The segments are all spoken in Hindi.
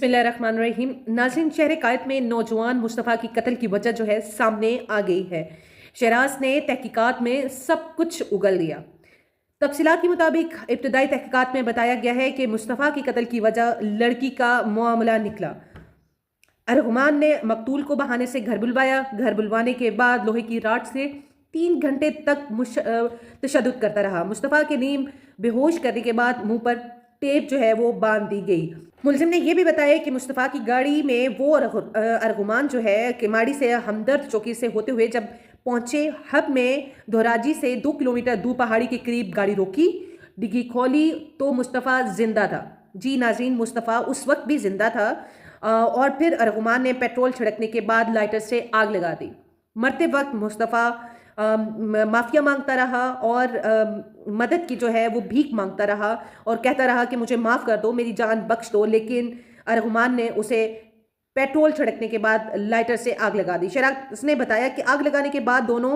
बिस्मिल्लाहिर्रहमानिर्रहीम। नाज़रीन, शहर कायद में नौजवान मुस्तफ़ा की कत्ल की वजह जो है सामने आ गई है। शहराज ने तहकीकात में सब कुछ उगल दिया। तफसीलात के मुताबिक इब्तदाई तहकीकात में बताया गया है कि मुस्तफ़ा की कत्ल की वजह लड़की का मामला निकला। अरगुमान ने मकतूल को बहाने से घर बुलवाया। घर बुलवाने के बाद लोहे की राड से 3 घंटे तक तशद्दुद करता रहा। मुस्तफ़ा के नीम बेहोश करने के बाद मुंह पर टेप जो है वो बांध दी गई। मुलजिम ने यह भी बताया कि मुस्तफ़ा की गाड़ी में वो अरगुमान जो है किमाड़ी से हमदर्द चौकी से होते हुए जब पहुंचे, हब में धोराजी से 2 किलोमीटर दूर पहाड़ी के करीब गाड़ी रोकी, डिग्गी खोली तो मुस्तफ़ा जिंदा था। जी नाज़रीन, मुस्तफ़ा उस वक्त भी जिंदा था। और फिर अरगुमान ने पेट्रोल छिड़कने के बाद लाइटर से आग लगा दी। मरते वक्त मुस्तफ़ा माफिया मांगता रहा और मदद की जो है वो भीख मांगता रहा और कहता रहा कि मुझे माफ़ कर दो, मेरी जान बख्श दो। लेकिन अरगुमान ने उसे पेट्रोल छिड़कने के बाद लाइटर से आग लगा दी। शराज ने बताया कि आग लगाने के बाद दोनों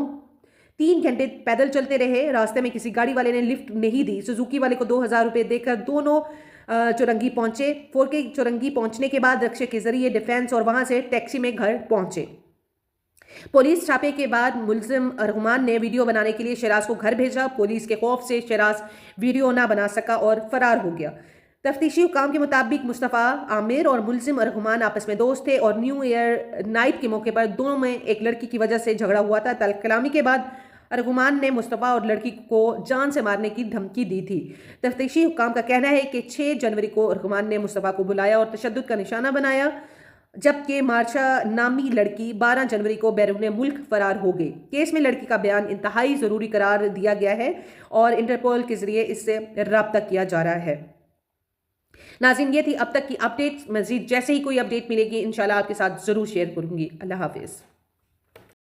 3 घंटे पैदल चलते रहे। रास्ते में किसी गाड़ी वाले ने लिफ्ट नहीं दी। सुजुकी वाले को 2000 रुपये देकर दोनों चौरंगी पहुंचे। 4K चौरंगी पहुंचने के बाद रिक्शे के जरिए डिफेंस और वहां से टैक्सी में घर पहुंचे। पुलिस छापे के बाद मुलजिम अरगुमान ने वीडियो बनाने के लिए शराज को घर भेजा। पुलिस के खौफ से शराज वीडियो ना बना सका और फरार हो गया। तफ्तीशी हुकाम के मुताबिक मुस्तफ़ा आमिर और मुलजिम अरगुमान आपस में दोस्त थे और न्यू ईयर नाइट के मौके पर दोनों में एक लड़की की वजह से झगड़ा हुआ था। तलकलामी के बाद अरगुमान ने मुस्तफ़ा और लड़की को जान से मारने की धमकी दी थी। तफ्तीशी हुकाम का कहना है कि 6 जनवरी को अरगुमान ने मुस्तफ़ा को बुलाया और तशद्दुद का निशाना बनाया, जबकि मार्शा नामी लड़की 12 जनवरी को बैरून मुल्क फरार हो गई। केस में लड़की का बयान इंतहाई ज़रूरी करार दिया गया है और इंटरपोल के जरिए इससे रब्ता किया जा रहा है। नाज़रीन, ये थी अब तक की अपडेट। मज़ीद जैसे ही कोई अपडेट मिलेगी इंशाल्लाह आपके साथ ज़रूर शेयर करूँगी। अल्लाह हाफिज़।